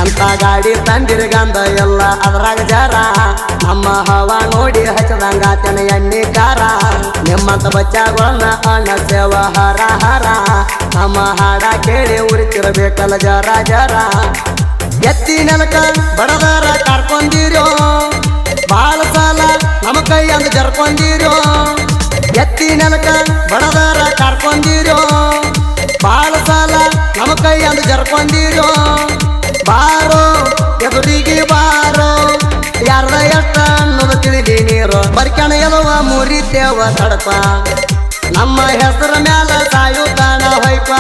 ಎಂತ ಗಾಡಿ ತಂದಿರ್ಗಂದ ಎಲ್ಲ ಅದ್ರಾಗ ಜರ ನಮ್ಮ ಹವಾ ನೋಡಿ ಹಚ್ಚದಂಗಾತನ ಎಣ್ಣೆ ಕಾರ ನಿಮ್ಮಂತ ಬಚ್ಚಾಗಳನ್ನ ಅಣ್ಣ ಸೇವ ಹರ ಹರ ನಮ್ಮ ಹಾಡ ಕೇಳಿ ಉರಿತಿರಬೇಕಲ್ಲ ಜರ ಜರ ಎತ್ತಿ ನೆಲಕ ಬಡದರ ಕರ್ಕೊಂದಿರೋ ಬಾಳ ಸಾಲ ನಮ್ಮ ಕೈ ಅಂದ ಜರ್ಕೊಂದಿರೋ ಎತ್ತಿ ನೆಲಕ ಬಡದರ ಕರ್ಕೊಂದಿರೋ ಬಾಳ ಸಾಲ ನಮ್ಮ ಕೈ ಅಂದ ಜರ್ಕೊಂದಿರೋ ಬಾರೋ ಎದುರಿಗೆ ಬಾರೋ ಯಾರದ ಎಷ್ಟ ಅನ್ನೋದು ತಿಳಿದಿ ನೀರು ಬರ್ಕಣ ಎಲುವ ಮುರಿತೇವ ತಡಪ ನಮ್ಮ ಹೆಸರ ಮ್ಯಾಲ ಸಾಯುತ್ತಾನ ಹೊಯ್ಪ.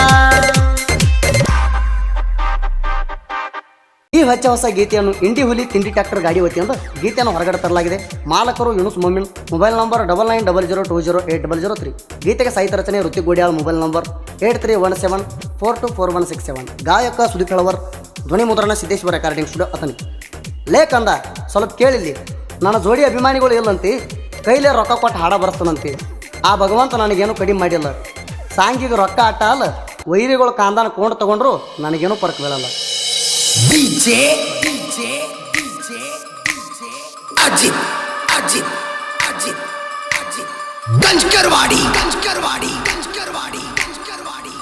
ಈ ಹೊಚ್ಚ ಹೊಸ ಗೀತೆಯನ್ನು ಇಂಡಿ ಹುಲಿ ತಿಂಡಿ ಟ್ರ್ಯಾಕ್ಟರ್ ಗಾಡಿ ವತಿಯಿಂದ ಗೀತೆಯನ್ನು ಹೊರಗಡೆ ತರಲಾಗಿದೆ. ಮಾಲಕರು ಯೂನುಸ್ ಮೊಮಿನ್. Mobile number 9900208003. ಗೀತೆಗೆ ಸಾಹಿತ್ಯ ರಚನೆ ಋತಿಕ್ ಗೋಡಿಯಾಳ್. Mobile number 8317424167. ಗಾಯಕ ಸುದೀಪ್ ಹೆಳವರ್. ಧ್ವನಿ ಮುದ್ರಣ ಸಿದ್ದೇಶ್ವರ ರೆಕಾರ್ಡಿಂಗ್ ಸ್ಟುಡಿಯೋ ಅತನಿ. ಲೇಕಂದ ಸ್ವಲ್ಪ ಕೇಳಿಲ್ಲಿ, ನನ್ನ ಜೋಡಿ ಅಭಿಮಾನಿಗಳು ಇಲ್ಲಂತಿ ಕೈಲೇ ರೊಕ್ಕ ಕೊಟ್ಟು ಹಾಡ ಬರೆಸ್ತಾನಂತಿ. ಆ ಭಗವಂತ ನನಗೇನು ಕಡಿಮೆ ಮಾಡಿಲ್ಲ. ಸಾಂಗಿಗೆ ರೊಕ್ಕ ಆಟ ಅಲ್ಲ, ವೈರಿಗಳು ಕಾಂದಾನ ಕೊಂಡು ತಗೊಂಡ್ರು ನನಗೇನು ಫರ್ಕ್ ಬೀಳಲ್ಲ. DJ Ajit Ajit Ajit Ajit Ganjkarwadi Ganjkarwadi Ganjkarwadi Ganjkarwadi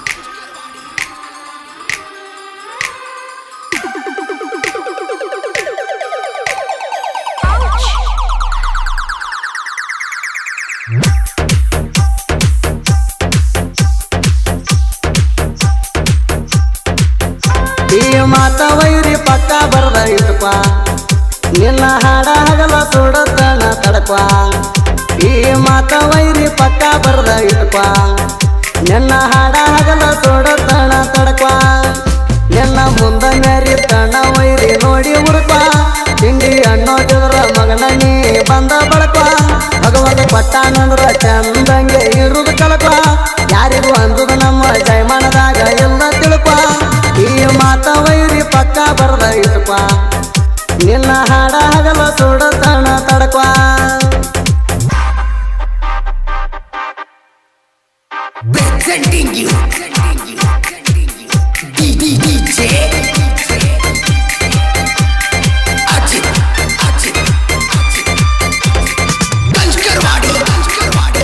ಈ ಮಾತ ವೈರಿ ಪಕ್ಕ ಬರ್ದ ಇಟ್ಪ ನಿನ್ನ ಹಾಡ ಹಗಲ ಸುಡತನ ತಡಪ. ಈ ಮಾತ ವೈರಿ ಪಕ್ಕ ಬರ್ದ ಇಟ್ಪ ನಿನ್ನ ಹಾಡ ಹಗಲ ಸುಡತನ ತಡಪ. ನಿನ್ನ ಮುಂದ ಮೆರಿತನ ವೈರಿ ನೋಡಿ ಹುಡುಕ ತಿಂಡಿ ಅನ್ನೋದ್ರ ಮಗನ ನೀ ಬಂದ ಬಳಕ. ಭಗವಂತ ಪಟ್ಟಾನಂದ್ರ ಚಂದಂಗೆ ಇರುದು ಕಲಕ. ಯಾರಿಗೂ ಅಂದುದು ನಮ್ಮ ಜಯಮಾನದಾಗ ಎಲ್ಲ ತಿಳ್ಕ. ಈ ಮಾತ ವೈರಿ ಪಕ್ಕ ಬರ್ದ ಇಟ್ಪ ನಿನ್ನ ಹಾಡ ಹಗಲ ಸುಡತನ ತಡಕ. Presenting you DJ Ajit Ajit Ajit Ganjkarwadi Ganjkarwadi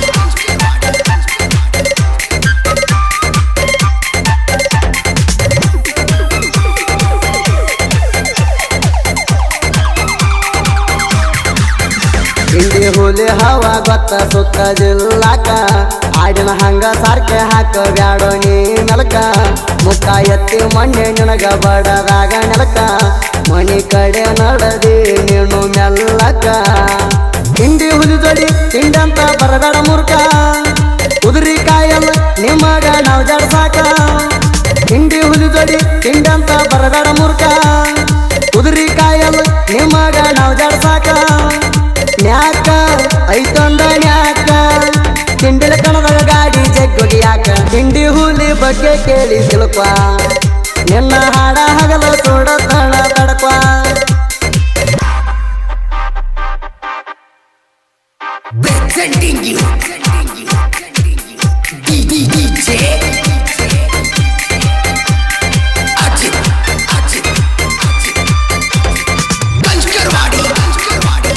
Hindi ಹುಲಿ ಹವಾ ಗೊತ್ತ ಸುತ್ತ ಜಿಲ್ಲಾಕ. ಆಡಿನ ಹಂಗ ಸಾರ್ಕೆ ಹಾಕ ಬ್ಯಾಡೋ ನೀ ಮೆಲಕ. ಮುಖ ಎತ್ತಿ ಮೊನ್ನೆ ನಿನಗ ಬಡದಾಗ ನೆಲಕ. ಮನಿ ಕಡೆ ನಡದಿ ನೀನು ಮೆಲ್ಲಕ. ಹಿಂದಿ ಹುಲಿ ಜೋಡಿ ತಿಂಡಂತ ಬರಬೇಡ ಮೂರ್ಖ. ಉದುರಿ ಕಾಯಲ್ಲ ನಿಮಗ ನಾವು ಜಡ್ಸಾಕ. ಹಿಂದಿ ಹುಲಿ ಜೋಡಿ ತಿಂಡಂತ ಬರಬೇಡ ಮೂರ್ಖ. ಉದುರಿ ಕಾಯಲ್ಲ ನಿಮಗ ನಾವು ಜಡ್ಸಾಕ. ನ್ಯಾಕ ಐತೊಂದ ನ್ಯಾಕ ತಿಂಡಿಲ ಕಣದಾಗ ಗಾಡಿ ಜಗ್ಗೋಗಿ ಯಾಕ. ಹಿಂಡಿ ಹುಲಿ ಬಗ್ಗೆ ಕೇಳಿ ತಿಳ್ಕ ನಿನ್ನ ಹಾಡ ಹಗಲ ಸುಡತನ ತಡಕ. Presenting you DJ Ajit Ajit Ajit Ganjkarwadi Ganjkarwadi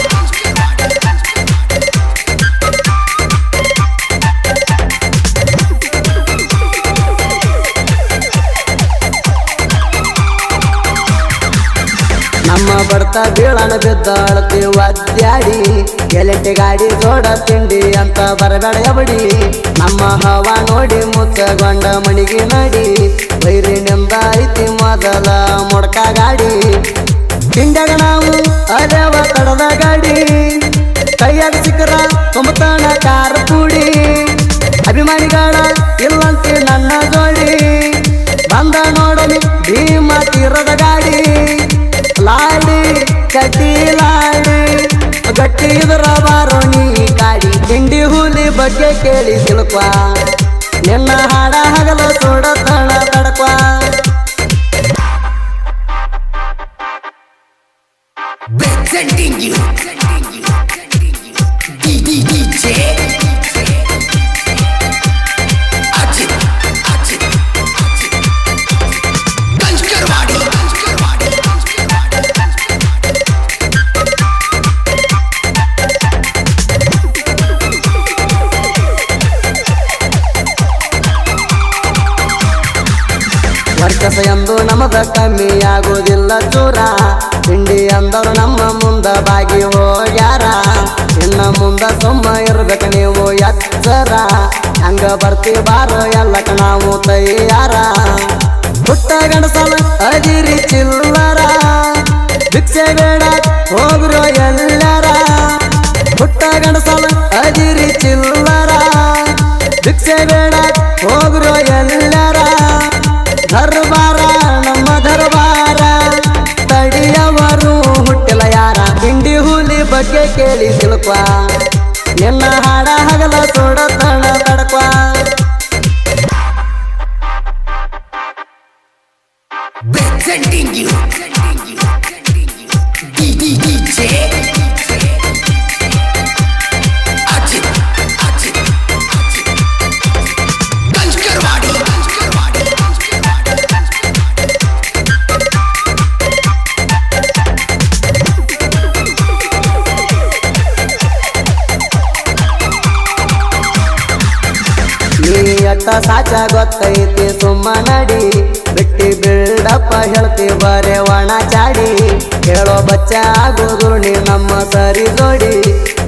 ನಮ್ಮ ಬಡ್ತ ಬೀಳನ ಬಿದ್ದ ಅಳತಿ ಒದ್ಯಾಡಿ. ಎಲೆಂಟಿ ಗಾಡಿ ಜೋಡ ತಿಂಡಿ ಅಂತ ಬರಬೇಡ ಎಬಡಿ. ನಮ್ಮ ಹವಾ ನೋಡಿ ಮುಚ್ಚಗೊಂಡ ಮಣಿಗೆ ನಡಿ. ವೈರಿನಿಂದ ಐತಿ ಮೊದಲ ಮೊಡ್ಕ ಗಾಡಿ. ತಿಂಡಾಗ ನಾವು ಅದೇವ ತಡದ ಗಾಡಿ. ಕೈಯಾಗ ಸಿಕ್ಕರ ತುಂಬತಾನ ಕಾರ ಪೂಡಿ. ಅಭಿಮಾನಿಗಳ ಇಲ್ಲಂತೆ ನನ್ನ ಜೋಡಿ. ಬಂದ ನೋಡಲಿ ಭೀಮ ತೀರದ ಗಾಡಿ. ಲಾಡಿ ಚಟಿ ಲಾಡಿ ಗಟ್ಟಿ ಇದ್ರ ಬಾರೋ ನೀ ಕಾಡಿ. ಹಿಂಡಿ ಹುಲಿ ಬಗ್ಗೆ ಕೇಳಿ ತಿಳ್ಕ ನಿನ್ನ ಹಾಡ ಹಗಲ ಸುಡತನ ತಡಕ. Presenting you DJ Ajit Ajit Ajit Ganjkarwadi Ganjkarwadi ಸರ್ಕಸ ಎಂದು ನಮದ ಕಮ್ಮಿ ಆಗೋದಿಲ್ಲ ಚೂರ ತಿಂಡಿ ಅಂದವರು ನಮ್ಮ ಮುಂದ ಬಾಗಿ ಹೋಗ್ಯಾರ ಇನ್ನ ಮುಂದ ಸುಮ್ಮ ಇರ್ಬೇಕು ನೀವು ಎಚ್ಚರ ಹಂಗ ಬರ್ತಿ ಬಾರೋ ಎಲ್ಲಕ ನಾವು ತಯಾರ ಪುಟ್ಟ ಗಣಸಲ ಅದಿರಿ ಚಿಲ್ಲರ ಭಿಕ್ಷೆ ಬೇಡ ಹೋಗ್ರೋ ಎಲ್ಲರ ಪುಟ್ಟ ಗಣಸಲ ಅದಿರಿ ಚಿಲ್ಲರ ಭಿಕ್ಷೆ ಬೇಡ ಹೋಗ್ರೋ ಎಲ್ಲರ ದರ್ಬಾರ ನಮ್ಮ ದರ್ಬಾರ ತಡಿಯವರು ಹುಟ್ಟಿಲ್ಲ ಯಾರ ಹಿಂಡಿ ಹುಲಿ ಬಗ್ಗೆ ಕೇಳಿ ತಿಳ್ಕೊ ನಿನ್ನ ಹಾಡ ಹಗಲ ಸೋಡತನ ತಡ್ಕೊ Presenting you DJ Ajit Kanchkarwadi ನೀ ಅಟ್ಟ ಸಾಚ ಗೊತ್ತೈತಿ ಸುಮ್ಮ ನಡಿ ಬಿಟ್ಟಿ ಬಿಲ್ಡಪ್ಪ ಹೇಳ್ತಿ ಬರೇ ಒಣ ಚಾಡಿ ಹೇಳೋ ಬಚ್ಚ ಆಗೋದು ನೀ ನಮ್ಮ ಸರಿ ಜೋಡಿ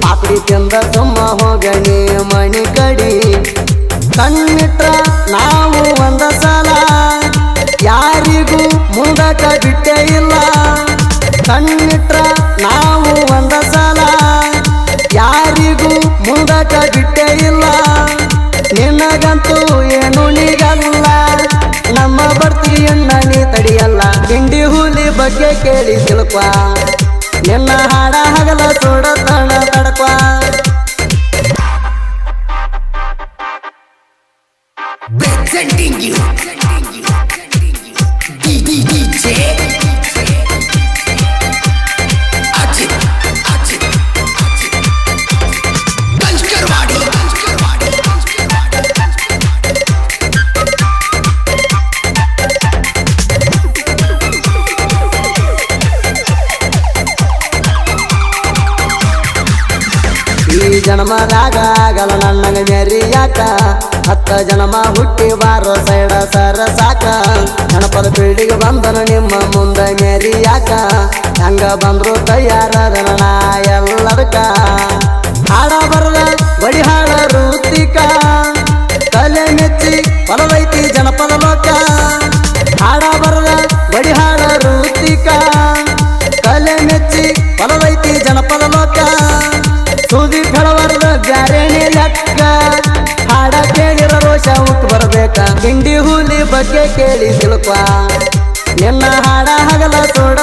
ಪಾಪಡಿ ತಿಂದ ಸುಮ್ಮ ಹೋಗಣಿ ಮಣಿ ಕಡಿ ಕಣ್ಣಿಟ್ರ ನಾವು ಒಂದ ಸಲ ಯಾರಿಗೂ ಮುಂದಕ ಬಿಟ್ಟೇ ಇಲ್ಲ ಕಣ್ಣಿಟ್ರ ನಾವು ಒಂದ ಸಲ ಯಾರಿಗೂ ಮುಂದಕ ಬಿಟ್ಟೇ ಇಲ್ಲ ನಿನಗಂತೂ ಏನು ನೀಗಲ್ಲ ನಮ್ಮ ಬರ್ತಿಯನ್ನ ನೀ ತಡಿಯಲ್ಲ ಹಿಂಡಿ ಹುಲಿ ಬಗ್ಗೆ ಕೇಳಿ ತಿಳ್ಕೊ ನಿನ್ನ ಹಾಡ ಹಗಲ ಸೋಡತನ ತಡ್ಕೊ Presenting you DJ Ajit Kanchkarwadi ಈ ಜನ್ಮದಾಗ ಆಗಲ್ಲ ನನ್ನಂಗ ಮೆರಿಯಾಕ 10 ಜನ್ಮ ಹುಟ್ಟಿ ಬಾರೋ ಸೈಡ ಸರ ಸಾಕ ಗಣಪದ ಪೀಳಿಗೆ ಬಂದನು ನಿಮ್ಮ ಮುಂದ ಮೆರಿಯಾಕ ಹೆಂಗ ಬಂದ್ರು ತಯಾರದನ ನಾ ಎಲ್ಲದಕ್ಕ ಹಾಡ ಬರದ ಬಡಿ ಹಾಡ ಋತಿಕ ತಲೆ ಮೆಚ್ಚಿ ಹೊಲವೈತಿ ಜನಪದ ಲೋಕ ಹಾಡ ಬರದ ಬಡಿ ಹಾಡ ಋತಿಕ ತಲೆ ಮೆಚ್ಚಿ ಹೊಲವೈತಿ ಜನಪದ ಲೋಕ ಸುದಿ ಫಳವರದ ಬ್ಯಾರೇಣಿ ಲೆಕ್ಕ ಹಾಡ ಕೇಳಿರ ರೋಷ ಹುಟ್ಟು ಬರಬೇಕ ಹಿಂಡಿ ಹುಲಿ ಬಗ್ಗೆ ಕೇಳಿ ತಿಳ್ಕೊ ನಿನ್ನ ಹಾಡ ಹಗಲ ಸೋಡ